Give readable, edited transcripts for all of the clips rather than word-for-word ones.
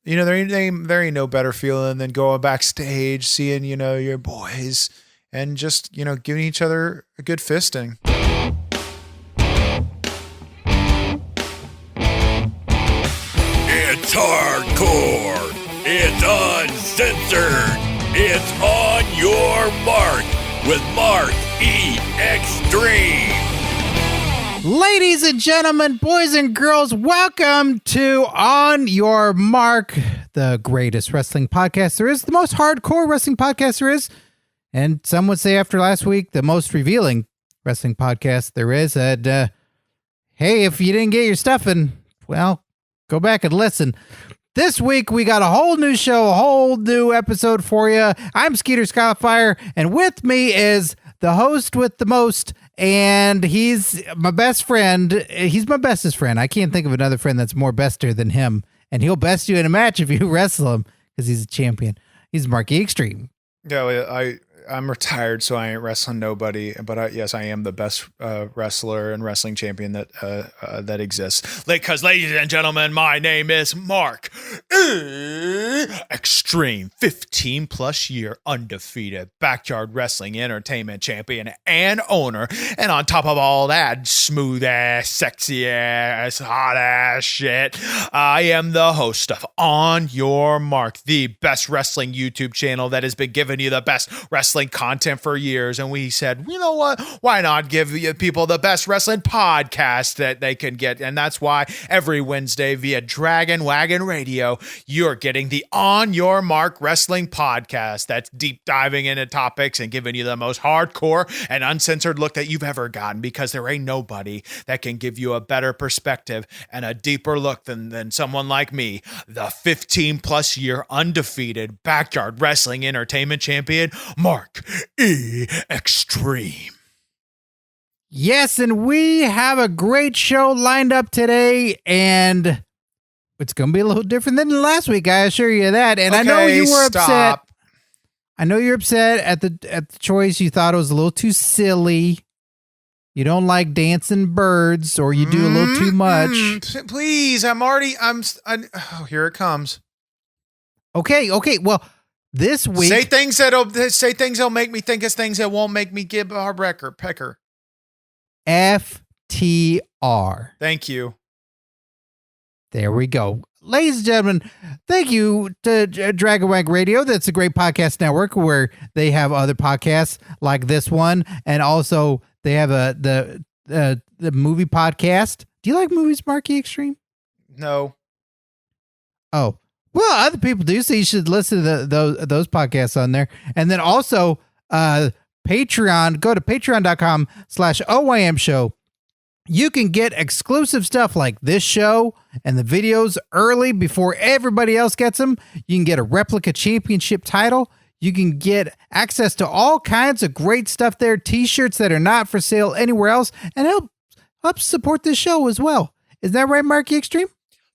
there ain't no better feeling than going backstage, seeing, your boys and just, giving each other a good fisting. It's hardcore. It's uncensored. It's On Your Mark with Mark E Xtreme. Ladies and gentlemen, boys and girls, welcome to On Your Mark, the greatest wrestling podcast there is, the most hardcore wrestling podcast there is, and some would say after last week, the most revealing wrestling podcast there is. And hey, if you didn't get your stuffing, well, go back and listen. This week, we got a whole new show, a whole new episode for you. I'm Skeeter Skyflyer, and with me is the host with the most, and he's my best friend. He's my bestest friend. I can't think of another friend that's more bester than him, and he'll best you in a match if you wrestle him because he's a champion. He's Mark E Xtreme. Yeah, I'm retired, so I ain't wrestling nobody. But yes, I am the best wrestler and wrestling champion that exists. Because, ladies and gentlemen, my name is Mark E Xtreme, 15 plus year undefeated backyard wrestling entertainment champion and owner. And on top of all that smooth ass, sexy ass, hot ass shit, I am the host of On Your Mark, the best wrestling YouTube channel that has been giving you the best wrestling content for years. And we said, you know what? Why not give people the best wrestling podcast that they can get? And that's why every Wednesday via Dragon Wagon Radio, you're getting the On Your Mark Wrestling Podcast that's deep diving into topics and giving you the most hardcore and uncensored look that you've ever gotten, because there ain't nobody that can give you a better perspective and a deeper look than someone like me, the 15 plus year undefeated backyard wrestling entertainment champion, Mark E Xtreme. Yes, and we have a great show lined up today, and it's going to be a little different than last week, I assure you that. And I know you were upset. I know you're upset at the choice. You thought it was a little too silly. You don't like dancing birds, or you do a little too much. Please, oh, here it comes. Okay. Well, this week, say things that'll make me think of things that won't make me give a pecker. FTR. Thank you. There we go. Ladies and gentlemen, thank you to Dragon Wag Radio. That's a great podcast network where they have other podcasts like this one, and also they have the movie podcast. Do you like movies, Mark E Xtreme? No. Oh. Well, other people do, so you should listen to those podcasts on there. And then also Patreon. Go to patreon.com/OYM show. You can get exclusive stuff like this show and the videos early before everybody else gets them. You can get a replica championship title. You can get access to all kinds of great stuff there, t-shirts that are not for sale anywhere else, and help support this show as well. Is that right, Mark E Xtreme?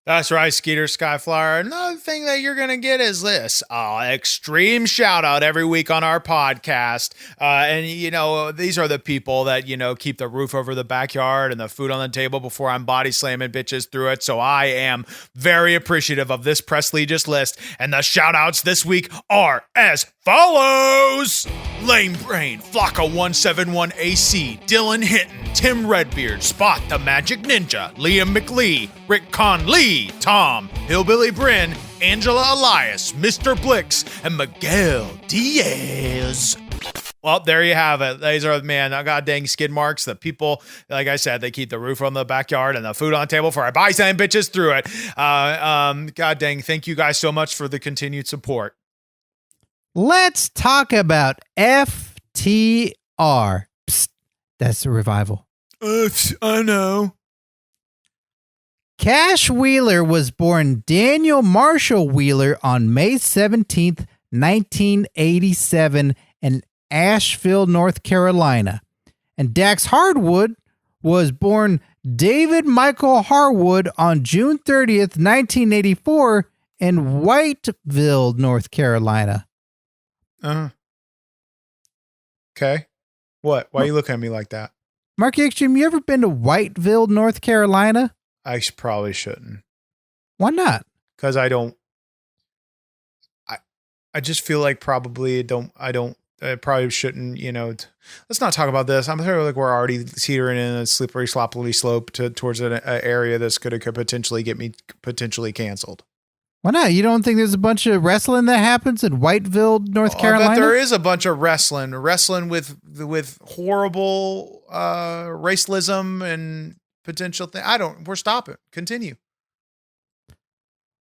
That's right, Skeeter Skyflyer. Another thing that you're going to get is this extreme shout out every week on our podcast. And, these are the people that, keep the roof over the backyard and the food on the table before I'm body slamming bitches through it. So I am very appreciative of this prestigious list. And the shout outs this week are as follows: Lame Brain, Flocka 171 AC, Dylan Hinton, Tim Redbeard, Spot the Magic Ninja, Liam McLee, Rick Conley, Tom, Hillbilly Bryn, Angela Elias, Mr. Blix, and Miguel Diaz. Well, there you have it. These are, god dang skid marks. The people, like I said, they keep the roof on the backyard and the food on the table for our buy some bitches through it. God dang, thank you guys so much for the continued support. Let's talk about FTR. Psst, that's a revival. I know. Cash Wheeler was born Daniel Marshall Wheeler on May 17th, 1987 in Asheville, North Carolina. And Dax Hardwood was born David Michael Harwood on June 30th, 1984 in Whiteville, North Carolina. Okay. What? Why are you looking at me like that? Mark E Xtreme, you ever been to Whiteville, North Carolina? I probably shouldn't. Why not? Because I don't I just feel like probably I probably shouldn't, let's not talk about this. I'm sure like we're already teetering in a slippery, sloppily slope towards an area that's could potentially get me potentially canceled. Why not? You don't think there's a bunch of wrestling that happens in Whiteville, North Carolina? I bet there is a bunch of wrestling with horrible racialism and potential thing. We're stopping. Continue.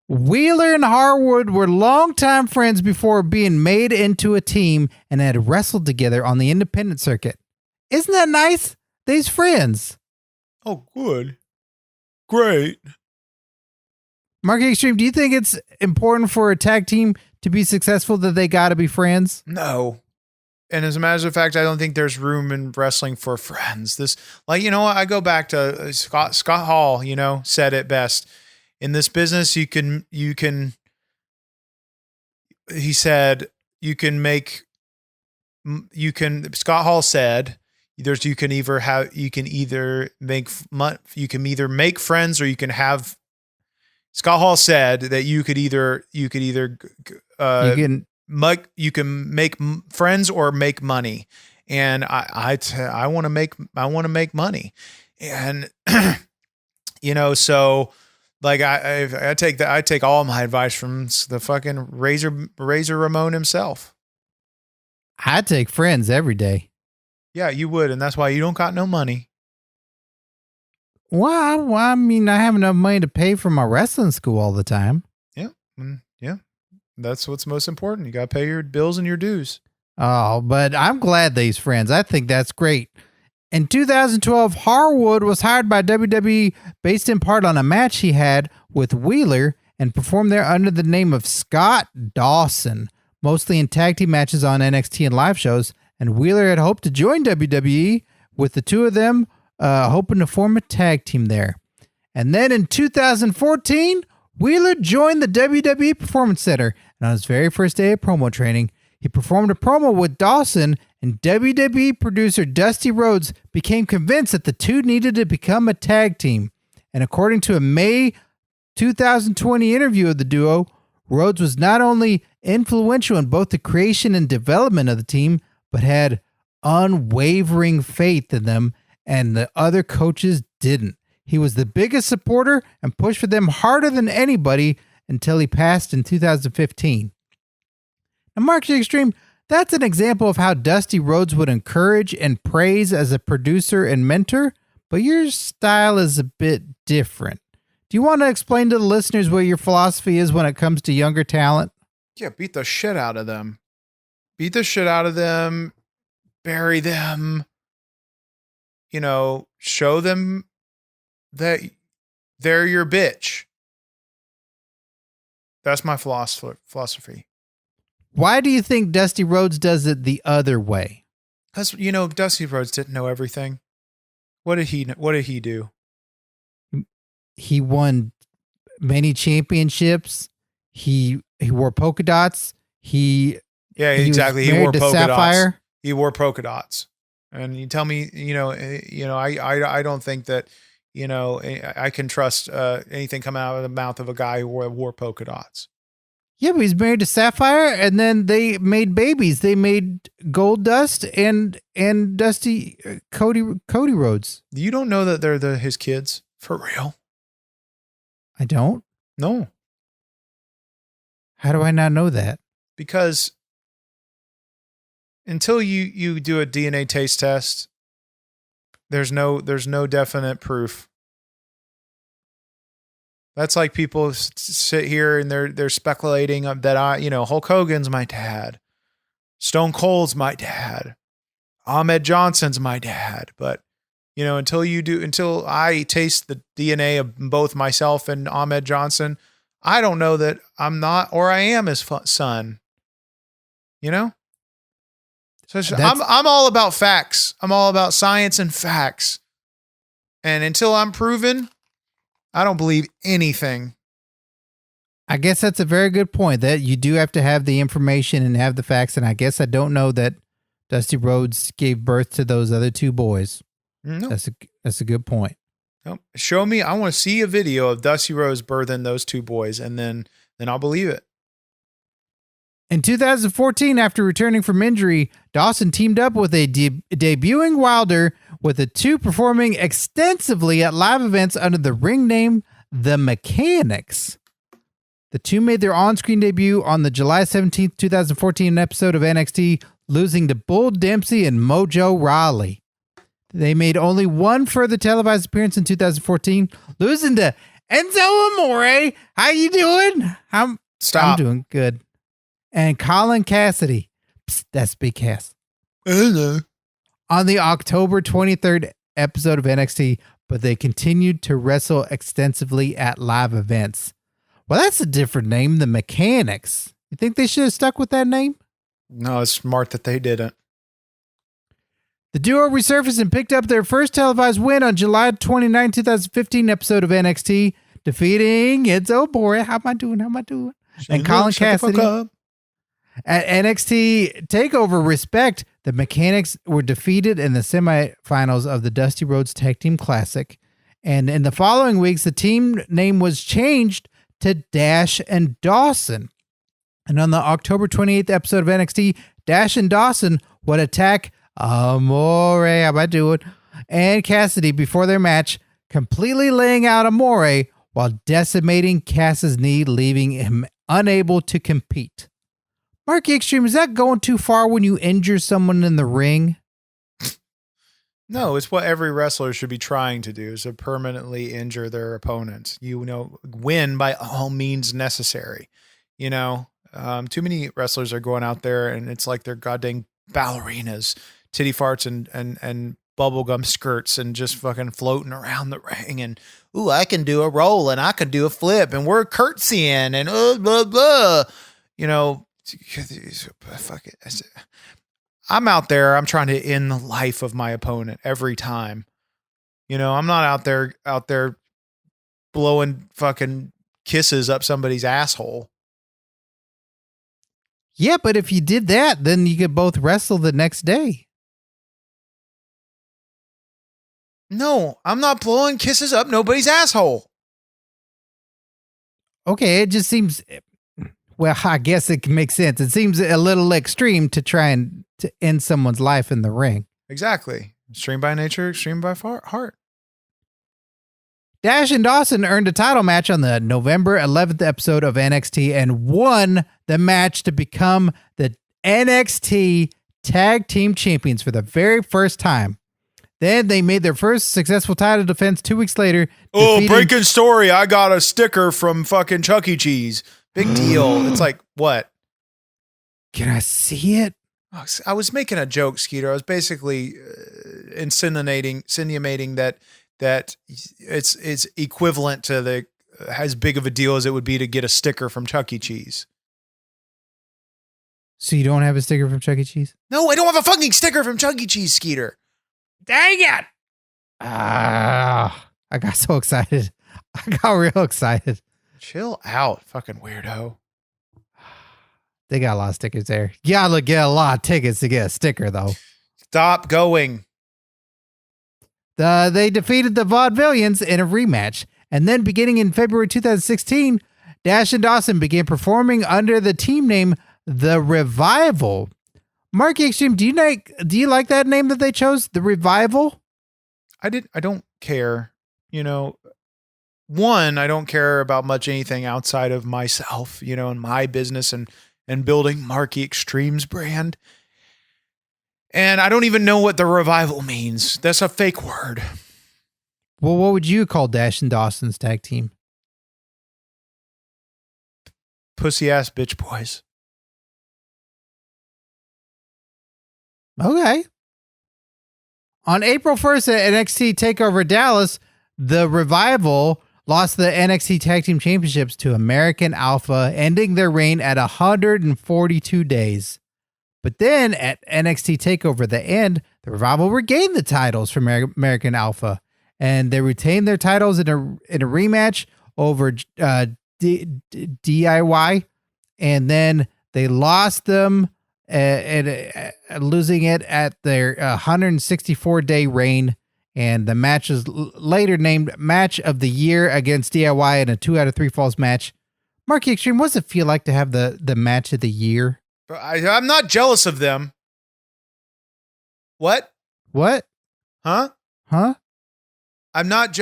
Wheeler and Harwood were longtime friends before being made into a team and had wrestled together on the independent circuit. Isn't that nice? They's friends. Oh, good. Great. Mark E Xtreme, do you think it's important for a tag team to be successful that they got to be friends? No. And as a matter of fact, I don't think there's room in wrestling for friends. I go back to Scott Hall, said it best. In this business, he said, Scott Hall said, you can either make friends or you can have. Scott Hall said that you can make friends or make money, and I want to make money, and so like I take all my advice from the fucking Razor Ramon himself. I take friends every day. Yeah, you would, and that's why you don't got no money. Well, I mean, I have enough money to pay for my wrestling school all the time. Yeah. Yeah. That's what's most important. You got to pay your bills and your dues. Oh, but I'm glad they's friends. I think that's great. In 2012, Harwood was hired by WWE based in part on a match he had with Wheeler and performed there under the name of Scott Dawson, mostly in tag team matches on NXT and live shows. And Wheeler had hoped to join WWE with the two of them hoping to form a tag team there. And then in 2014, Wheeler joined the WWE Performance Center, and on his very first day of promo training, he performed a promo with Dawson, and WWE producer Dusty Rhodes became convinced that the two needed to become a tag team. And according to a May 2020 interview of the duo, Rhodes was not only influential in both the creation and development of the team, but had unwavering faith in them, and the other coaches didn't. He was the biggest supporter and pushed for them harder than anybody until he passed in 2015. Now, Mark E Xtreme, that's an example of how Dusty Rhodes would encourage and praise as a producer and mentor, but your style is a bit different. Do you want to explain to the listeners what your philosophy is when it comes to younger talent? Yeah, beat the shit out of them. Beat the shit out of them. Bury them. Show them that they're your bitch. That's my philosophy. Why do you think Dusty Rhodes does it the other way? Because, Dusty Rhodes didn't know everything. What did he do? He won many championships. He wore polka dots. Exactly. He wore polka dots. He wore polka dots. And you tell me, I don't think that, I can trust anything coming out of the mouth of a guy who wore polka dots. Yeah, but he's married to Sapphire, and then they made babies. They made Gold Dust and Dusty Cody Rhodes. You don't know that they're his kids for real? I don't. No. How do I not know that? Because until you do a DNA taste test, there's no definite proof. That's like people sit here and they're speculating that Hulk Hogan's my dad, Stone Cold's my dad, Ahmed Johnson's my dad. But until I taste the DNA of both myself and Ahmed Johnson, I don't know that I'm not or I am his son. So I'm all about facts. I'm all about science and facts. And until I'm proven, I don't believe anything. I guess that's a very good point, that you do have to have the information and have the facts. And I guess I don't know that Dusty Rhodes gave birth to those other two boys. No. That's a good point. No. Show me. I want to see a video of Dusty Rhodes birthing those two boys, and then I'll believe it. In 2014, after returning from injury, Dawson teamed up with a debuting Wilder, with the two performing extensively at live events under the ring name The Mechanics. The two made their on-screen debut on the July 17th, 2014 episode of NXT, losing to Bull Dempsey and Mojo Rawley. They made only one further televised appearance in 2014, losing to Enzo Amore. How you doing? Stop. I'm doing good. And Colin Cassidy. Psst, that's Big Cass. Hello. On the October 23rd episode of NXT, but they continued to wrestle extensively at live events. Well, that's a different name, The Mechanics. You think they should have stuck with that name? No, it's smart that they didn't. The duo resurfaced and picked up their first televised win on July 29, 2015 episode of NXT, defeating Enzo Amore. How am I doing? And Colin Cassidy. At NXT TakeOver Respect, the Mechanics were defeated in the semifinals of the Dusty Rhodes Tag Team Classic. And in the following weeks, the team name was changed to Dash and Dawson. And on the October 28th episode of NXT, Dash and Dawson would attack Amore, how am I doing? And Cassidy before their match, completely laying out Amore while decimating Cass's knee, leaving him unable to compete. Mark E Xtreme, is that going too far when you injure someone in the ring? No, it's what every wrestler should be trying to do, is to permanently injure their opponents. Win by all means necessary. Too many wrestlers are going out there and it's like they're goddamn ballerinas, titty farts and bubblegum skirts and just fucking floating around the ring. And, ooh, I can do a roll and I can do a flip and we're curtsying and blah, blah. Fuck it. I'm out there. I'm trying to end the life of my opponent every time. I'm not out there blowing fucking kisses up somebody's asshole. Yeah, but if you did that, then you could both wrestle the next day. No, I'm not blowing kisses up nobody's asshole. Okay, it just seems... Well, I guess it makes sense. It seems a little extreme to try and to end someone's life in the ring. Exactly. Extreme by nature, extreme by heart. Dash and Dawson earned a title match on the November 11th episode of NXT and won the match to become the NXT Tag Team Champions for the very first time. Then they made their first successful title defense 2 weeks later. Oh, breaking story. I got a sticker from fucking Chuck E. Cheese. Big deal. It's like, what? Can I see it? I was making a joke, Skeeter. I was basically insinuating that it's equivalent to as big of a deal as it would be to get a sticker from Chuck E. Cheese. So you don't have a sticker from Chuck E. Cheese? No, I don't have a fucking sticker from Chuck E. Cheese, Skeeter. Dang it! I got so excited. I got real excited. Chill out, fucking weirdo. They got a lot of stickers there. You gotta get a lot of tickets to get a sticker, though. Stop going. They defeated the Vaudevillians in a rematch. And then beginning in February 2016, Dash and Dawson began performing under the team name The Revival. Mark E Xtreme, do you like that name that they chose? The Revival? I don't care. One, I don't care about much anything outside of myself, and my business and building Mark E Xtreme's brand. And I don't even know what the revival means. That's a fake word. Well, what would you call Dash and Dawson's tag team? Pussy ass bitch boys. Okay. On April 1st at NXT TakeOver Dallas, the Revival lost the NXT Tag Team Championships to American Alpha, ending their reign at 142 days. But then at NXT TakeOver The End, the Revival regained the titles from American Alpha, and they retained their titles in a rematch over DIY, and then they lost them, losing it at their 164-day reign. And the match is later named Match of the Year against DIY in a 2 out of 3 falls match. Mark E Xtreme, what does it feel like to have the Match of the Year? But I'm not jealous of them. What? What? Huh? Huh? I'm not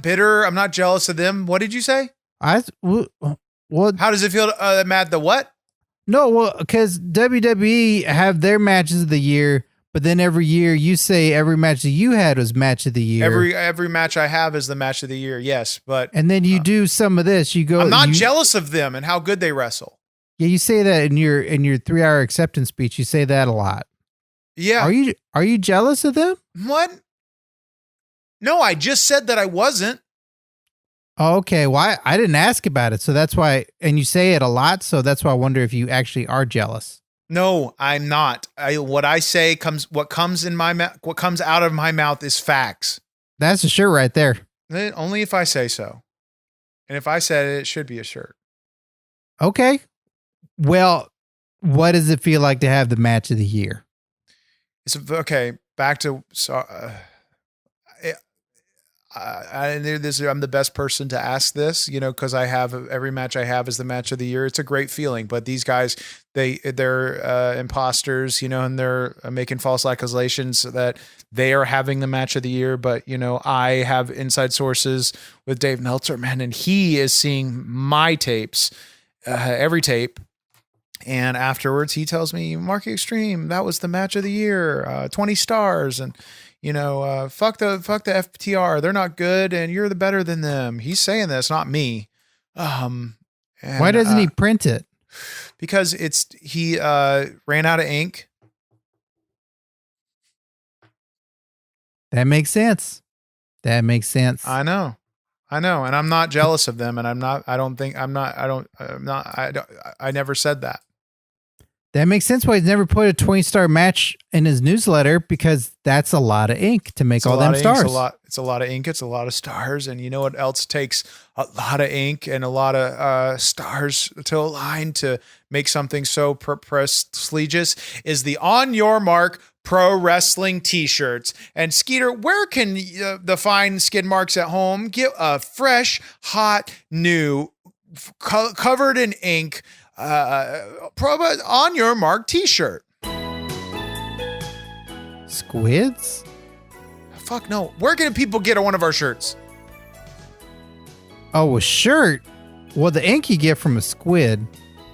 bitter. I'm not jealous of them. What did you say? Well, How does it feel? Matt, the what? no, well, because WWE have their matches of the year, but then every year you say every match that you had was match of the year. Every match I have is the match of the year. Yes, but and then you do some of this. You go. I'm not jealous of them and how good they wrestle. Yeah, you say that in your 3-hour acceptance speech. You say that a lot. Yeah. Are you jealous of them? What? No, I just said that I wasn't. Oh, okay. Well, I didn't ask about it, so that's why. And you say it a lot, so that's why I wonder if you actually are jealous. No, I'm not. What I say comes. What comes in my mouth. What comes out of my mouth is facts. That's a shirt right there. Only if I say so. And if I said it, it should be a shirt. Okay. Well, what does it feel like to have the match of the year? It's okay. Back to I knew this. I'm the best person to ask this, because I have every match I have is the match of the year. It's a great feeling, but these guys, they're imposters, and they're making false accusations that they are having the match of the year. But I have inside sources with Dave Meltzer, man, and he is seeing my tapes, every tape. And afterwards, he tells me, Mark E Xtreme, that was the match of the year, 20 stars. And, fuck the FTR. They're not good. And you're the better than them. He's saying this, not me. Why doesn't he print it? Because he ran out of ink. That makes sense. I know. And I'm not jealous of them. And I never said that. That makes sense why he's never put a 20-star match in his newsletter, because that's a lot of ink to make all them stars. It's a lot of ink. It's a lot of stars. And you know what else takes a lot of ink and a lot of stars to align to make something so prestigious is the On Your Mark Pro Wrestling t-shirts. And Skeeter, where can the fine skid marks at home get a fresh, hot, new, covered in ink, On Your Mark t-shirt? Squids? Fuck no. Where can people get one of our shirts? Oh, a shirt? Well, the ink you get from a squid.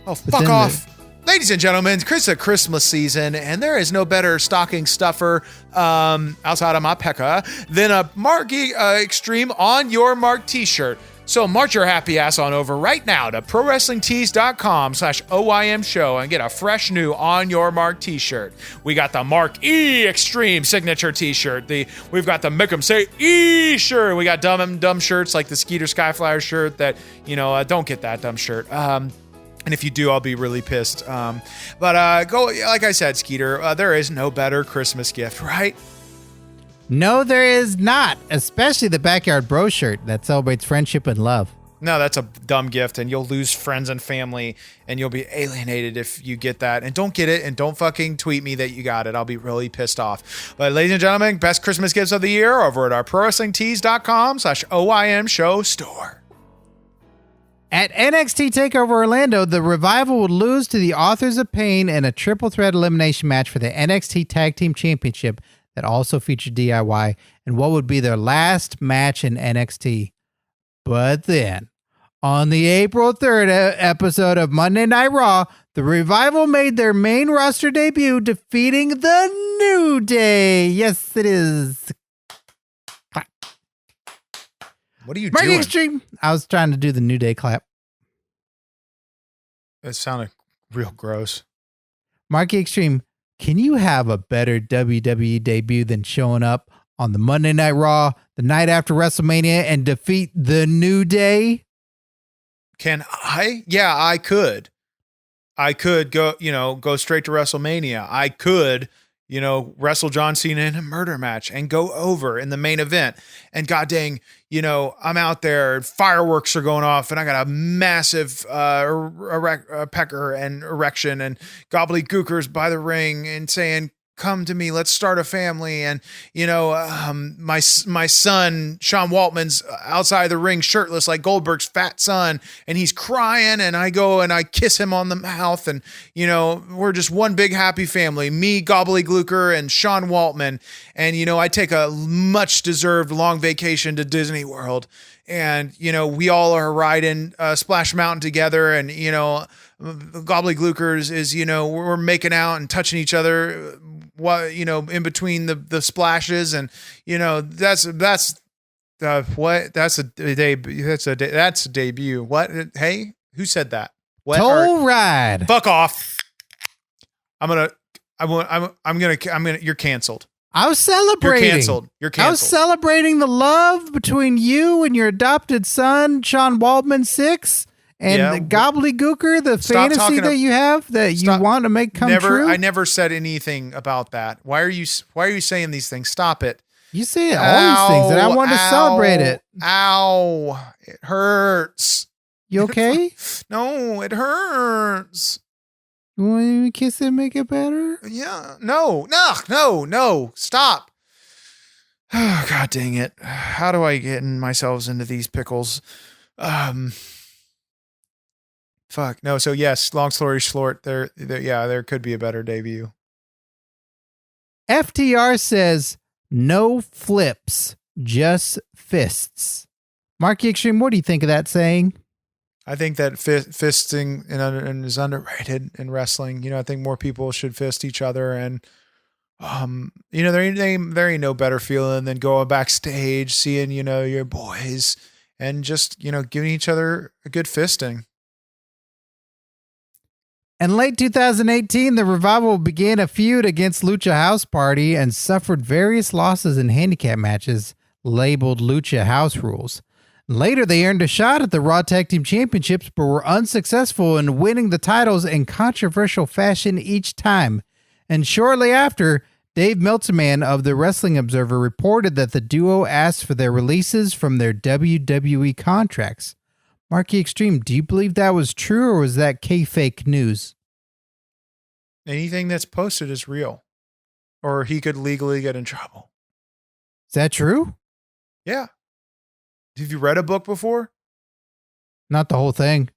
Oh, fuck off. Ladies and gentlemen, it's a Christmas season, and there is no better stocking stuffer outside of my pecker than a Mark E Xtreme On Your Mark t-shirt. So march your happy ass on over right now to prowrestlingtees.com/OYM show and get a fresh new On Your Mark t-shirt. We got the Mark E Xtreme signature t-shirt. We've got the Make 'em Say E shirt. We got dumb shirts like the Skeeter Skyflyer shirt that, don't get that dumb shirt. And if you do, I'll be really pissed. But go, like I said, Skeeter, there is no better Christmas gift, right? No, there is not, especially the Backyard Bro shirt that celebrates friendship and love. No, that's a dumb gift, and you'll lose friends and family, and you'll be alienated if you get that. And don't get it, and don't fucking tweet me that you got it. I'll be really pissed off. But ladies and gentlemen, best Christmas gifts of the year over at our prowrestlingtees.com/OYM show store. At NXT TakeOver Orlando, the Revival would lose to the Authors of Pain in a triple threat elimination match for the NXT Tag Team Championship that also featured DIY and what would be their last match in NXT. But then, on the April 3rd episode of Monday Night Raw, the Revival made their main roster debut, defeating the New Day. Yes, it is. What are you Mark doing? Extreme. I was trying to do the New Day clap. It sounded real gross. Mark Extreme, can you have a better WWE debut than showing up on the Monday Night Raw the night after WrestleMania and defeat the New Day? Can I? Yeah, I could. I could go straight to WrestleMania. I could, wrestle John Cena in a murder match and go over in the main event. And god dang, I'm out there, fireworks are going off, and I got a massive pecker and erection, and gobbledygookers by the ring and saying, come to me. Let's start a family. And, my son, Sean Waltman's outside the ring, shirtless like Goldberg's fat son. And he's crying. And I go and I kiss him on the mouth. And, we're just one big happy family, me, Gobbledygooker, and Sean Waltman. And, I take a much deserved long vacation to Disney World. And, we all are riding Splash Mountain together. And, Gobbledygooker is, we're making out and touching each other, in between the splashes. And, that's a debut. What? Hey, who said that? What? Toll Ride. Fuck off. You're canceled. I was celebrating. You're canceled. I was celebrating the love between you and your adopted son, Sean Waldman 6, and the Gobbledygooker, the fantasy that you have that you want to make come true. I never said anything about that. Why are you saying these things? Stop it. You say all these things, and I wanted to celebrate it. Ow. It hurts. You okay? No, it hurts. You want me to kiss it and make it better? Yeah. No. Stop. Oh, God dang it. How do I get myself into these pickles? Fuck. No, so yes, long story short, there could be a better debut. FTR says, no flips, just fists. Mark E Xtreme, what do you think of that saying? I think that fisting is underrated in wrestling. I think more people should fist each other, and there ain't no better feeling than going backstage, seeing your boys, and just giving each other a good fisting. In late 2018, the Revival began a feud against Lucha House Party and suffered various losses in handicap matches labeled Lucha House Rules. Later, they earned a shot at the Raw Tag Team Championships, but were unsuccessful in winning the titles in controversial fashion each time. And shortly after, Dave Meltzerman of the Wrestling Observer reported that the duo asked for their releases from their WWE contracts. Mark E Xtreme, do you believe that was true, or was that K-fake news? Anything that's posted is real, or he could legally get in trouble. Is that true? Yeah. Have you read a book before? Not the whole thing.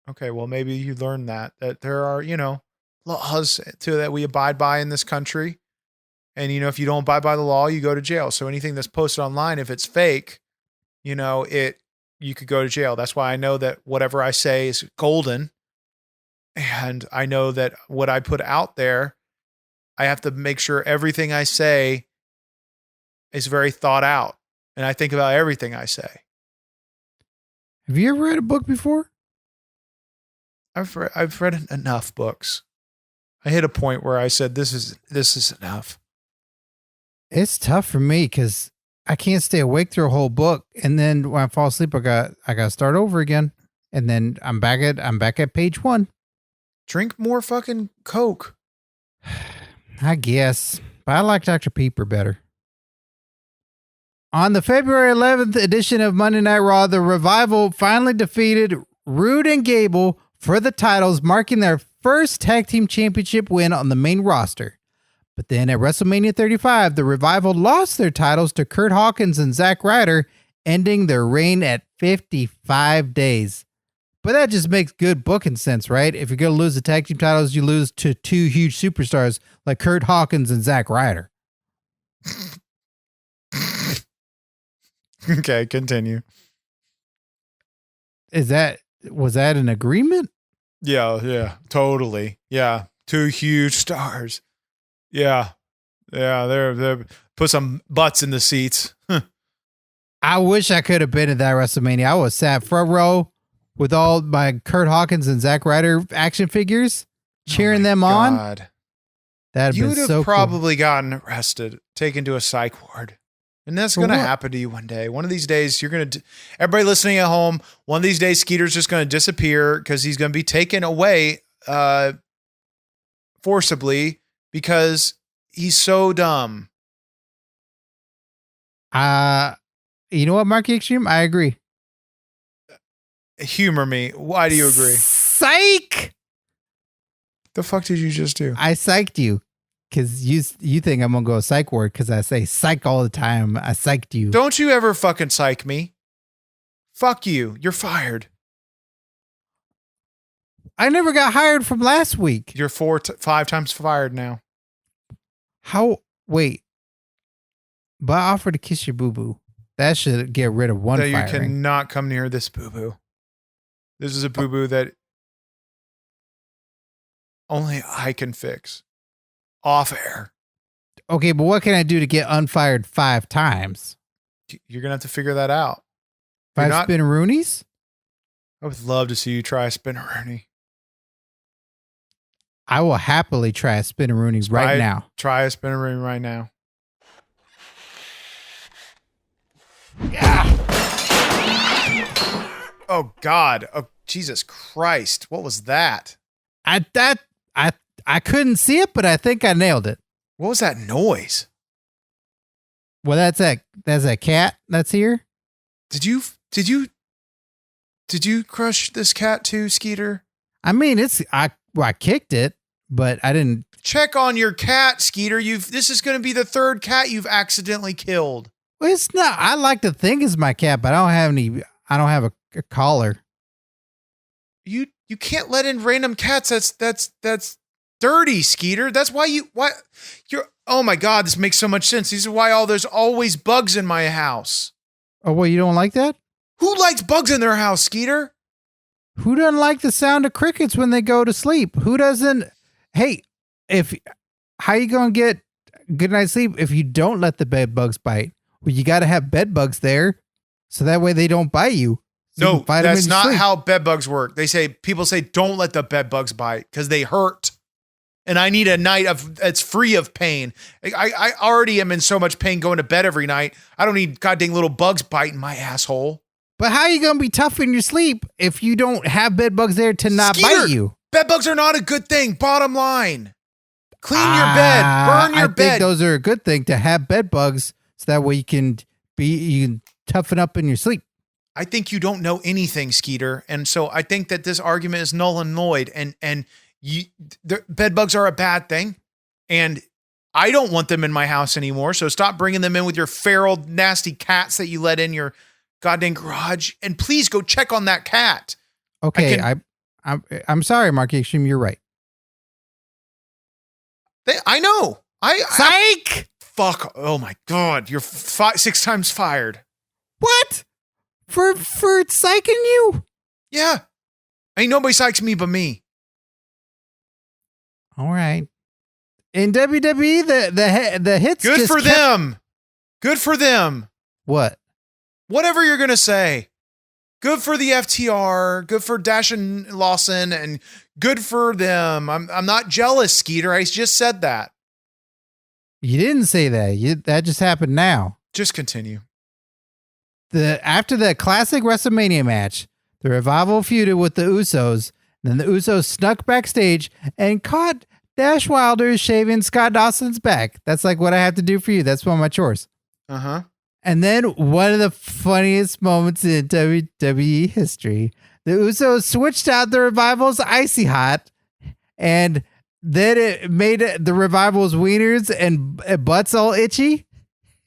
Okay, well, maybe you learned that there are, laws that we abide by in this country. And, if you don't abide by the law, you go to jail. So anything that's posted online, if it's fake, you could go to jail. That's why I know that whatever I say is golden. And I know that what I put out there, I have to make sure everything I say is very thought out. And I think about everything I say. Have you ever read a book before? I've read enough books. I hit a point where I said, this is enough. It's tough for me because I can't stay awake through a whole book. And then when I fall asleep, I got to start over again. And then I'm back at page 1. Drink more fucking Coke. I guess. But I like Dr. Pepper better. On the February 11th edition of Monday Night Raw, the Revival finally defeated Rude and Gable for the titles, marking their first tag team championship win on the main roster. But then at WrestleMania 35, the Revival lost their titles to Kurt Hawkins and Zack Ryder, ending their reign at 55 days. But that just makes good booking sense, right? If you're going to lose the tag team titles, you lose to two huge superstars like Kurt Hawkins and Zack Ryder. Okay, continue. Was that an agreement? Yeah, totally. Yeah, two huge stars. Yeah, they're put some butts in the seats. I wish I could have been at that WrestleMania. I was sat front row with all my Kurt Hawkins and Zack Ryder action figures, cheering them on. That'd You'd been have so probably gotten arrested, taken to a psych ward. And that's going to happen to you one day. One of these days, you're going to... Everybody listening at home, one of these days, Skeeter's just going to disappear because he's going to be taken away forcibly because he's so dumb. You know what, Mark E Xtreme? I agree. Humor me. Why do you agree? Psych! The fuck did you just do? I psyched you. because you think I'm gonna go psych ward because I say psych all the time. I psyched you. Don't you ever fucking psych me. Fuck you. You're fired. I never got hired from last week. You're 5 times fired now. How? Wait. But I offered to kiss your boo boo. That should get rid of one That you firing. cannot come near this boo-boo. This is a boo-boo that only I can fix. Off air. Okay, but what can I do to get unfired 5 times? You're going to have to figure that out. 5 spin-a-roonies? I would love to see you try a spin-a-rooney. I will happily try a spin-a-rooney right now. Try a spin-a-rooney right now. Oh, God. Oh, Jesus Christ. What was that? I couldn't see it, but I think I nailed it. What was that noise? Well, that's a cat that's here. Did you crush this cat too, Skeeter? I mean, I kicked it, but I didn't. Check on your cat, Skeeter. This is going to be the 3rd cat you've accidentally killed. Well, it's not. I like to think it's my cat, but I don't have a collar. You can't let in random cats. That's dirty, Skeeter. That's why you're. Oh my God, this makes so much sense. This is why there's always bugs in my house. Oh, well, you don't like that? Who likes bugs in their house, Skeeter? Who doesn't like the sound of crickets when they go to sleep? Who doesn't? Hey, how you gonna get good night's sleep if you don't let the bed bugs bite? Well, you got to have bed bugs there, so that way they don't bite you. So No, that's not how bed bugs work. People say don't let the bed bugs bite because they hurt. And I need a night it's free of pain. I already am in so much pain going to bed every night. I don't need goddamn little bugs biting my asshole. But how are you going to be tough in your sleep if you don't have bed bugs there to not Skeeter, bite you? Bed bugs are not a good thing. Bottom line. Clean your bed. Burn your bed. I think those are a good thing to have bed bugs so that way you can toughen up in your sleep. I think you don't know anything, Skeeter. And so I think that this argument is null and void. And bed bugs are a bad thing. And I don't want them in my house anymore. So stop bringing them in with your feral, nasty cats that you let in your goddamn garage. And please go check on that cat. Okay, I'm sorry, Mark E Xtreme. You're right. I know. Psych! Fuck. Oh my God. You're 6 times fired. What? For psyching you? Yeah. Ain't nobody psychs me but me. All right. In WWE, the hits good just for them. Good for them. What? Whatever you're gonna say. Good for the FTR. Good for Dash and Lawson, and good for them. I'm not jealous, Skeeter. I just said that. You didn't say that. That just happened now. Just continue. After the classic WrestleMania match, the Revival feuded with the Usos. Then the Usos snuck backstage and caught Dash Wilder shaving Scott Dawson's back. That's like what I have to do for you. That's one of my chores. Uh-huh. And then one of the funniest moments in WWE history, the Usos switched out the Revival's Icy Hot, and then it made the Revival's wieners and butts all itchy.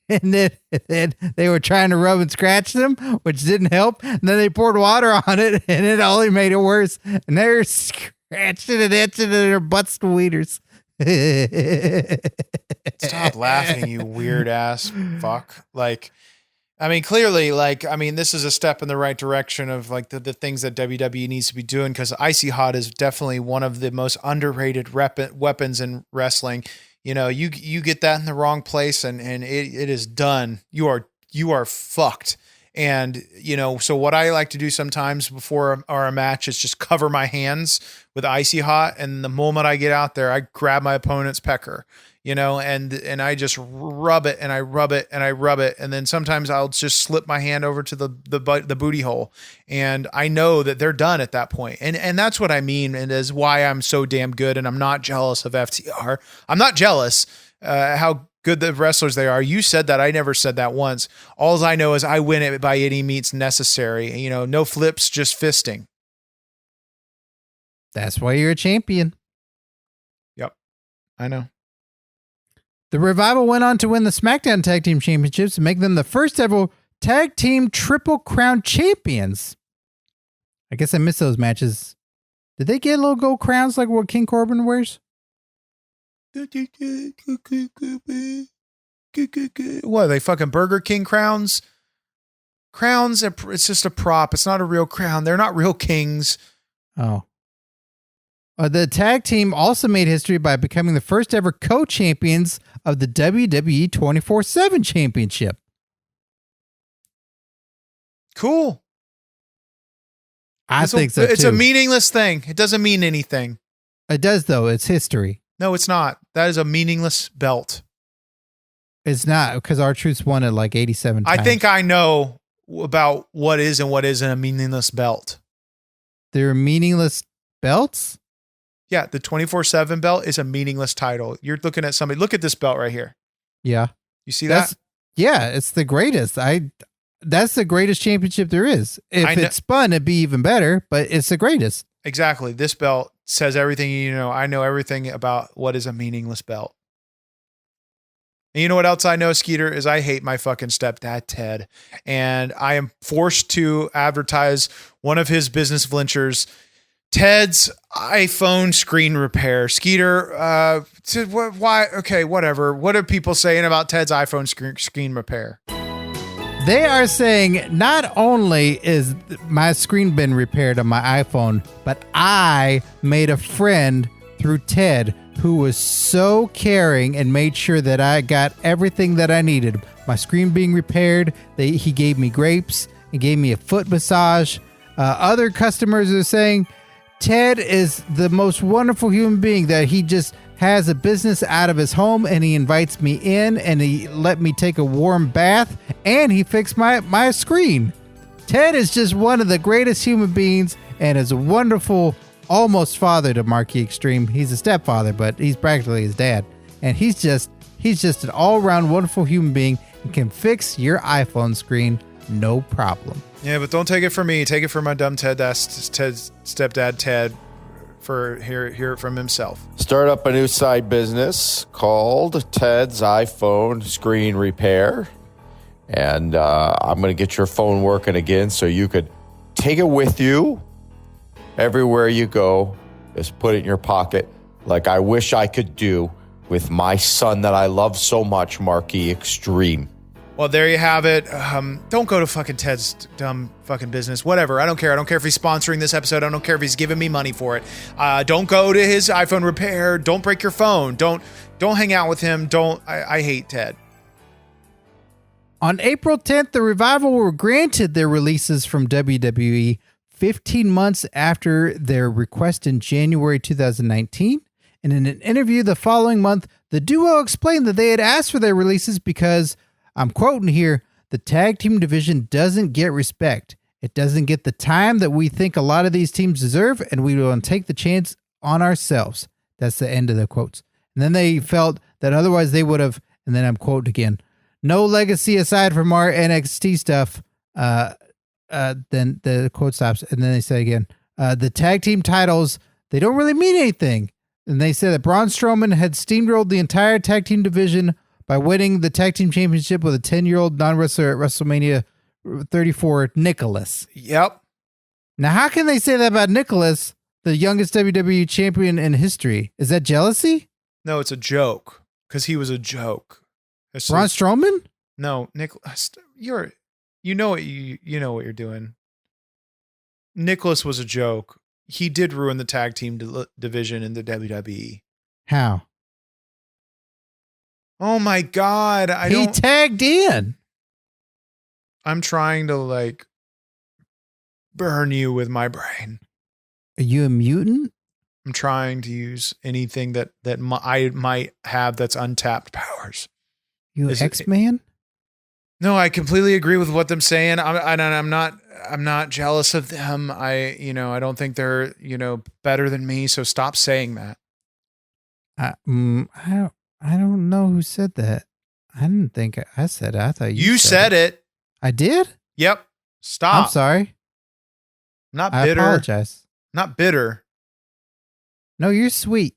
And then they were trying to rub and scratch them, which didn't help. And then they poured water on it, and it only made it worse. And they were scratching and itching in their butts and wieners. Stop laughing, you weird ass fuck. Clearly, this is a step in the right direction of the things that WWE needs to be doing, because Icy Hot is definitely one of the most underrated weapons in wrestling. You know, you get that in the wrong place and it is done. You are fucked. And, so what I like to do sometimes before a match is just cover my hands with Icy Hot. And the moment I get out there, I grab my opponent's pecker, and I just rub it and I rub it and I rub it. And then sometimes I'll just slip my hand over to the booty hole. And I know that they're done at that point. And that's what I mean. And is why I'm so damn good. And I'm not jealous of FTR. I'm not jealous how good the wrestlers they are. You said that. I never said that once. All I know is I win it by any means necessary. No flips, just fisting. That's why you're a champion. Yep. I know. The Revival went on to win the SmackDown Tag Team Championships and make them the first ever Tag Team Triple Crown Champions. I guess I missed those matches. Did they get little gold crowns like what King Corbin wears? What, are they fucking Burger King crowns? Crowns, it's just a prop. It's not a real crown. They're not real kings. Oh. The tag team also made history by becoming the first ever co-champions of the WWE 24/7 Championship. Cool. I think so, too. It's a meaningless thing. It doesn't mean anything. It does, though. It's history. No, it's not. That is a meaningless belt. It's not, because R-Truth's won it like 87 times. I think I know about what is and what isn't a meaningless belt. They're meaningless belts? Yeah, the 24/7 belt is a meaningless title. You're looking at somebody. Look at this belt right here. Yeah. You see that? Yeah, it's the greatest. That's the greatest championship there is. If it's spun, it'd be even better, but it's the greatest. Exactly. This belt says everything you know. I know everything about what is a meaningless belt. And you know what else I know, Skeeter, is I hate my fucking stepdad, Ted. And I am forced to advertise one of his business ventures, Ted's iPhone screen repair. Skeeter, why? Okay, whatever. What are people saying about Ted's iPhone screen repair? They are saying not only is my screen been repaired on my iPhone, but I made a friend through Ted who was so caring and made sure that I got everything that I needed. My screen being repaired, he gave me grapes, he gave me a foot massage. Other customers are saying Ted is the most wonderful human being, that he just has a business out of his home and he invites me in and he let me take a warm bath and he fixed my screen. Ted is just one of the greatest human beings and is a wonderful almost father to Mark E Xtreme. He's a stepfather, but he's practically his dad. And he's just an all-around wonderful human being and can fix your iPhone screen no problem. Yeah, but don't take it from me. Take it from my dumb Ted's stepdad, Ted, for hear it from himself. Start up a new side business called Ted's iPhone Screen Repair. And I'm going to get your phone working again so you could take it with you everywhere you go. Just put it in your pocket like I wish I could do with my son that I love so much, Mark E Xtreme. Well, there you have it. Don't go to fucking Ted's dumb fucking business. Whatever. I don't care. I don't care if he's sponsoring this episode. I don't care if he's giving me money for it. Don't go to his iPhone repair. Don't break your phone. Don't hang out with him. I hate Ted. On April 10th, the Revival were granted their releases from WWE 15 months after their request in January 2019. And in an interview the following month, the duo explained that they had asked for their releases because, I'm quoting here, the tag team division doesn't get respect. It doesn't get the time that we think a lot of these teams deserve, and we will take the chance on ourselves. That's the end of the quotes. And then they felt that otherwise they would have, and then I'm quoting again, no legacy aside from our NXT stuff. Then the quote stops, and then they say again, the tag team titles, they don't really mean anything. And they said that Braun Strowman had steamrolled the entire tag team division by winning the tag team championship with a 10-year-old non-wrestler at WrestleMania 34, Nicholas. Yep. Now, how can they say that about Nicholas, the youngest WWE champion in history? Is that jealousy? No, it's a joke, because he was a joke. Braun Strowman? No, Nicholas, you know what you're doing. Nicholas was a joke. He did ruin the tag team division in the WWE. How? Oh my God. He tagged in. I'm trying to burn you with my brain. Are you a mutant? I'm trying to use anything that I might have that's untapped powers. You an X-Man? No, I completely agree with what they're saying. I'm not jealous of them. I don't think they're, better than me. So stop saying that. I don't know who said that. I didn't think I said it. I thought you said it. I did? Yep. Stop. I'm sorry. Not bitter. I apologize. Not bitter. No, you're sweet.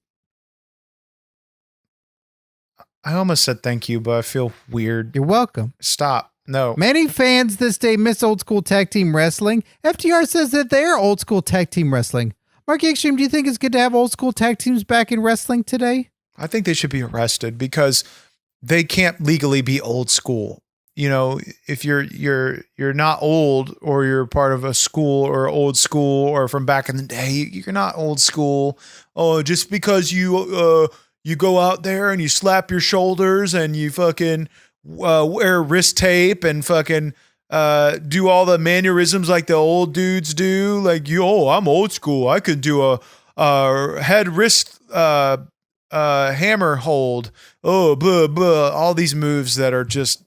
I almost said thank you, but I feel weird. You're welcome. Stop. No. Many fans this day miss old school tag team wrestling. FTR says that they're old school tag team wrestling. Mark E Xtreme, do you think it's good to have old school tag teams back in wrestling today? I think they should be arrested because they can't legally be old school. You know, if you're not old, or you're part of a school or old school or from back in the day, you're not old school. Oh, just because you go out there and you slap your shoulders and you fucking wear wrist tape and fucking do all the mannerisms like the old dudes do. Like I'm old school. I could do a head wrist hammer hold. Oh, blah, blah. All these moves that are just,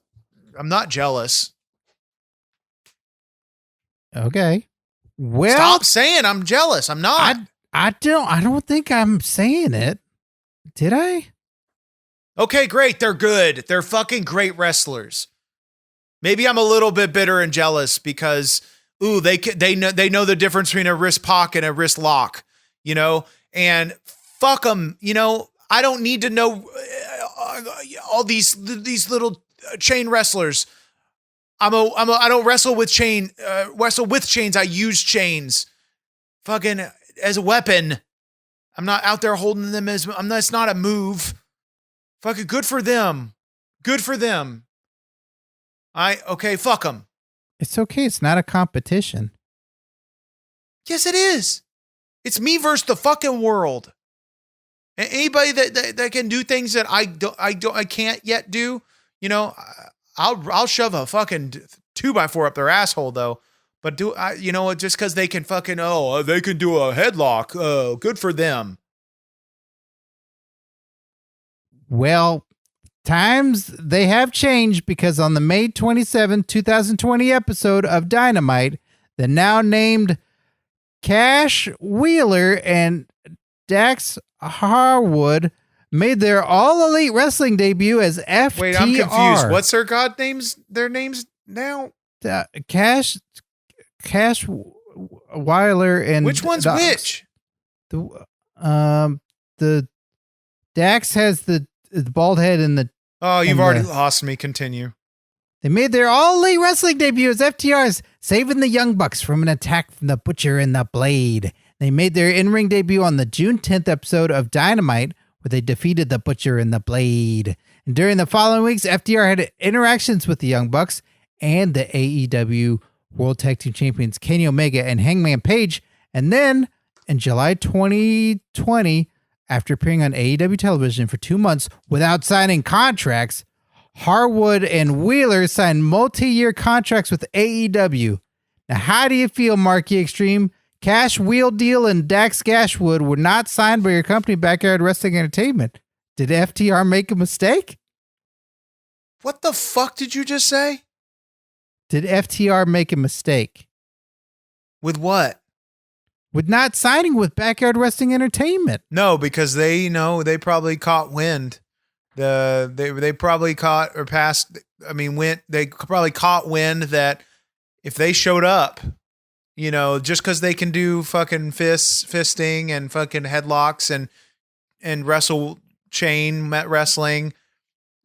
I'm not jealous. Okay. Well, Stop saying I'm jealous. I'm not. I don't think I'm saying it. Did I? Okay, great. They're good. They're fucking great wrestlers. Maybe I'm a little bit bitter and jealous because, they know the difference between a wrist pock and a wrist lock, you know, and fuck them. You know, I don't need to know all these little chain wrestlers. I don't wrestle with chains. I use chains fucking as a weapon. I'm not out there holding them it's not a move. Fucking good for them. Good for them. Okay, fuck them. It's okay. It's not a competition. Yes, it is. It's me versus the fucking world. And anybody that can do things that I can't yet do, you know, I'll shove a fucking 2x4 up their asshole though. But just because they can fucking they can do a headlock. Oh, good for them. Well, times they have changed because on the May 27, 2020 episode of Dynamite, the now named Cash Wheeler and Dax Harwood made their All Elite Wrestling debut as FTR. Wait, I'm confused. What's their names now? Cash Wheeler and which one's which? The Dax has the bald head and the. Oh, you've already lost me. Continue. They made their All Elite Wrestling debut as FTRs, saving the Young Bucks from an attack from the Butcher and the Blade. They made their in-ring debut on the June 10th episode of Dynamite, where they defeated the Butcher and the Blade. And during the following weeks, FTR had interactions with the Young Bucks and the AEW World Tag Team Champions Kenny Omega and Hangman Page. And then in July 2020, after appearing on AEW television for 2 months without signing contracts, Harwood and Wheeler signed multi-year contracts with AEW. Now, how do you feel, Mark E Xtreme? Cash Wheel Deal and Dax Gashwood were not signed by your company, Backyard Wrestling Entertainment. Did FTR make a mistake? What the fuck did you just say? Did FTR make a mistake? With what? With not signing with Backyard Wrestling Entertainment. No, because they probably caught wind. They probably caught or passed. I mean, they probably caught wind that if they showed up, you know, just because they can do fucking fisting and fucking headlocks and wrestle chain wrestling,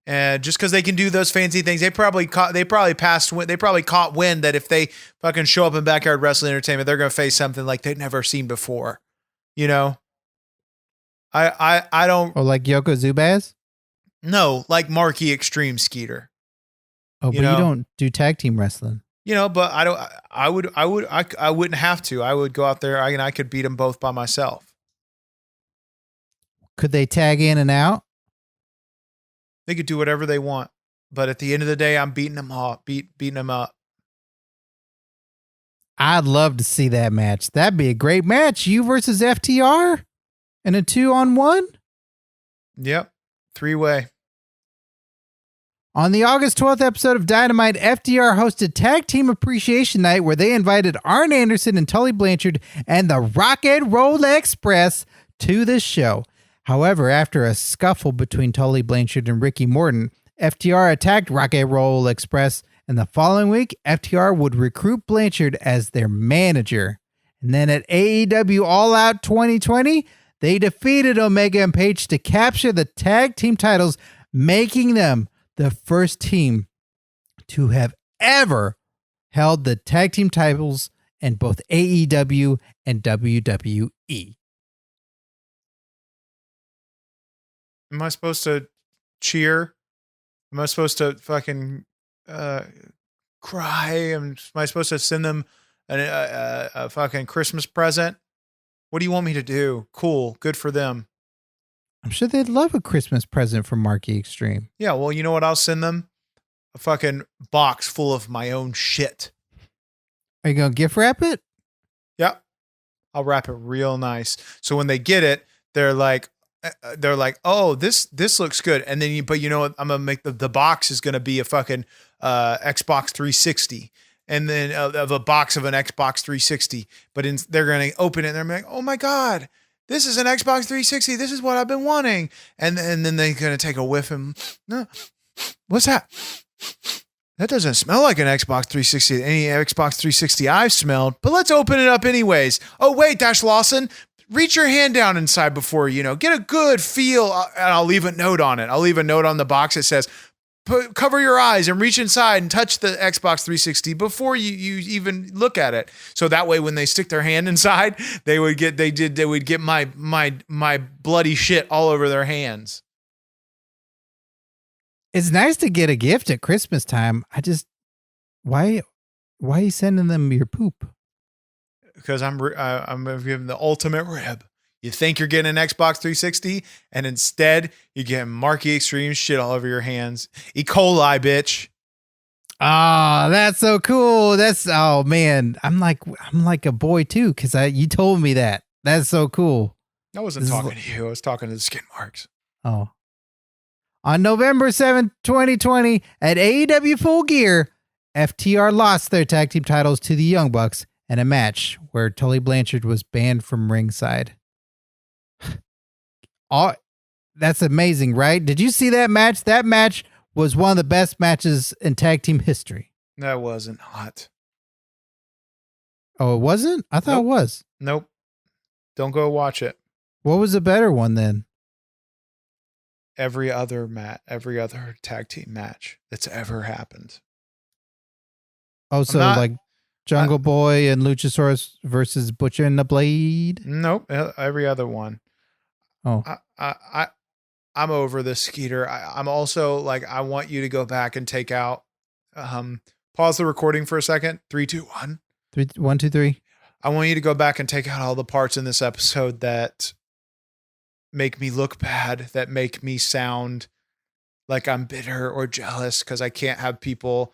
and just because they can do those fancy things, they probably caught wind that if they fucking show up in Backyard Wrestling Entertainment, they're gonna face something like they've never seen before. You know, I don't. Or like Yoko Zubaz? No, like Mark E Xtreme Skeeter. Oh, but you don't do tag team wrestling. You know, but I wouldn't have to. I would go out there and I could beat them both by myself. Could they tag in and out? They could do whatever they want, but at the end of the day, I'm beating them up. Beating them up. I'd love to see that match. That'd be a great match. You versus FTR in a 2-on-1. Yep, 3-way. On the August 12th episode of Dynamite, FTR hosted Tag Team Appreciation Night, where they invited Arn Anderson and Tully Blanchard and the Rock and Roll Express to the show. However, after a scuffle between Tully Blanchard and Ricky Morton, FTR attacked Rock and Roll Express, and the following week, FTR would recruit Blanchard as their manager. And then at AEW All Out 2020, they defeated Omega and Page to capture the tag team titles, making them the first team to have ever held the tag team titles in both AEW and WWE. Am I supposed to cheer? Am I supposed to fucking cry? Am I supposed to send them a fucking Christmas present? What do you want me to do? Cool. Good for them. I'm sure they'd love a Christmas present from Mark E Xtreme. Yeah, well, you know what I'll send them? A fucking box full of my own shit. Are you going to gift wrap it? Yeah. I'll wrap it real nice. So when they get it, they're like, oh, this looks good. And then but you know what? I'm going to make the box is going to be a fucking Xbox 360. And then of a box of an Xbox 360, but they're going to open it and they're like, oh my God, this is an Xbox 360. This is what I've been wanting. And then they're going to take a whiff and, no, what's that? That doesn't smell like an Xbox 360. Any Xbox 360 I've smelled, but let's open it up anyways. Oh wait, Dash Lawson, reach your hand down inside before, get a good feel. And I'll leave a note on it. I'll leave a note on the box that says, cover your eyes and reach inside and touch the Xbox 360 before you even look at it. So that way, when they stick their hand inside, they would get my bloody shit all over their hands. It's nice to get a gift at Christmas time. Why are you sending them your poop? Because I'm giving the ultimate rib. You think you're getting an Xbox 360, and instead you get Mark E Xtreme shit all over your hands. E. coli, bitch. Ah, that's so cool. Oh man, I'm like a boy too because you told me that. That's so cool. I wasn't talking to you. I was talking to the skin marks. Oh. On November 7th, 2020, at AEW Full Gear, FTR lost their tag team titles to the Young Bucks in a match where Tully Blanchard was banned from ringside. That's amazing, right? Did you see that match? That match was one of the best matches in tag team history. That wasn't hot. Oh, it wasn't? I thought it was. Nope. Don't go watch it. What was a better one then? Every other tag team match that's ever happened. Oh, so like Jungle Boy and Luchasaurus versus Butcher and the Blade? Nope. Every other one. Oh. I'm over this, Skeeter. I'm also like, I want you to go back and take out, pause the recording for a second. 3, 2, 1. 1, 2, 3. I want you to go back and take out all the parts in this episode that make me look bad, that make me sound like I'm bitter or jealous because I can't have people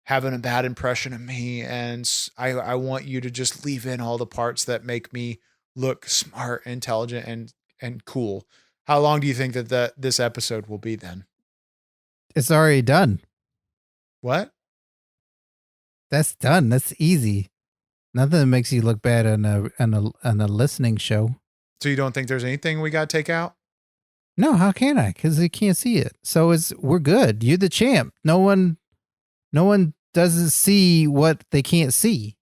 having a bad impression of me. And I want you to just leave in all the parts that make me look smart, intelligent, and cool. How long do you think that this episode will be then? It's already done. What? That's done. That's easy. Nothing that makes you look bad on a listening show. So you don't think there's anything we got to take out? No, how can I? Because they can't see it. So we're good. You're the champ. No one doesn't see what they can't see.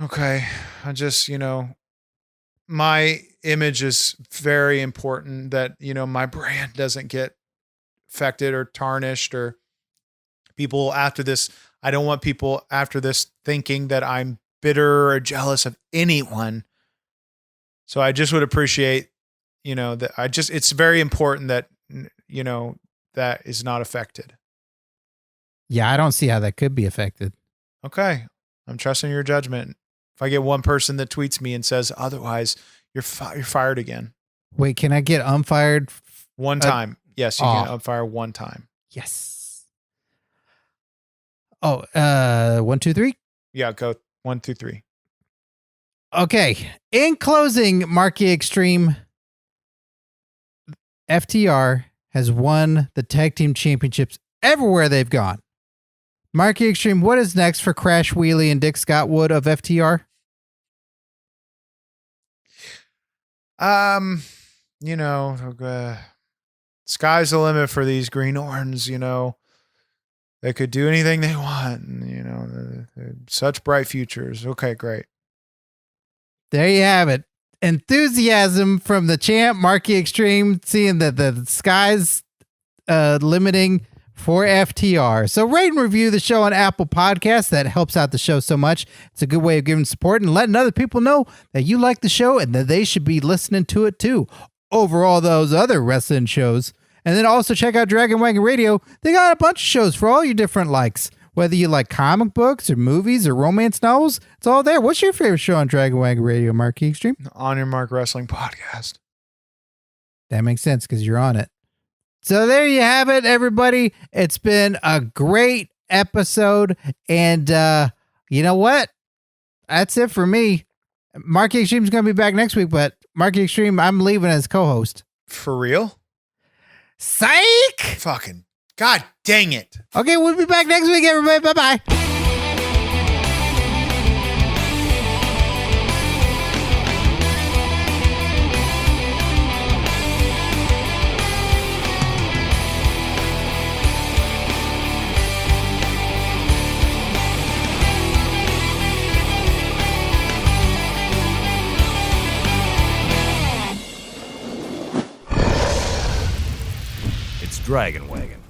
Okay. I just, my image is very important that, my brand doesn't get affected or tarnished or people after this. I don't want people after this thinking that I'm bitter or jealous of anyone. So I just would appreciate, that it's very important that, that is not affected. Yeah, I don't see how that could be affected. Okay. I'm trusting your judgment. If I get one person that tweets me and says otherwise, you're fired again. Wait, can I get unfired? One time. Yes, you can unfire one time. Yes. Oh, 1, 2, 3? Yeah, go 1, 2, 3. Okay. In closing, Mark E Xtreme, FTR has won the tag team championships everywhere they've gone. Mark E Xtreme, what is next for Crash Wheelie and Dick Scott Wood of FTR? Sky's the limit for these greenhorns, They could do anything they want, they're such bright futures. Okay, great. There you have it. Enthusiasm from the champ, Mark E Xtreme, seeing that the sky's limiting for FTR. So rate and review the show on Apple Podcasts. That helps out the show so much. It's a good way of giving support and letting other people know that you like the show and that they should be listening to it too over all those other wrestling shows. And then also check out Dragon Wagon Radio. They got a bunch of shows for all your different likes. Whether you like comic books or movies or romance novels, it's all there. What's your favorite show on Dragon Wagon Radio, Mark E Xtreme? On Your Mark Wrestling Podcast. That makes sense because you're on it. So there you have it, everybody. It's been a great episode. And you know what? That's it for me. Mark E Xtreme is going to be back next week, but Mark E Xtreme, I'm leaving as co-host. For real? Psych! Fucking God dang it. Okay, we'll be back next week, everybody. Bye-bye. Dragon Wagon.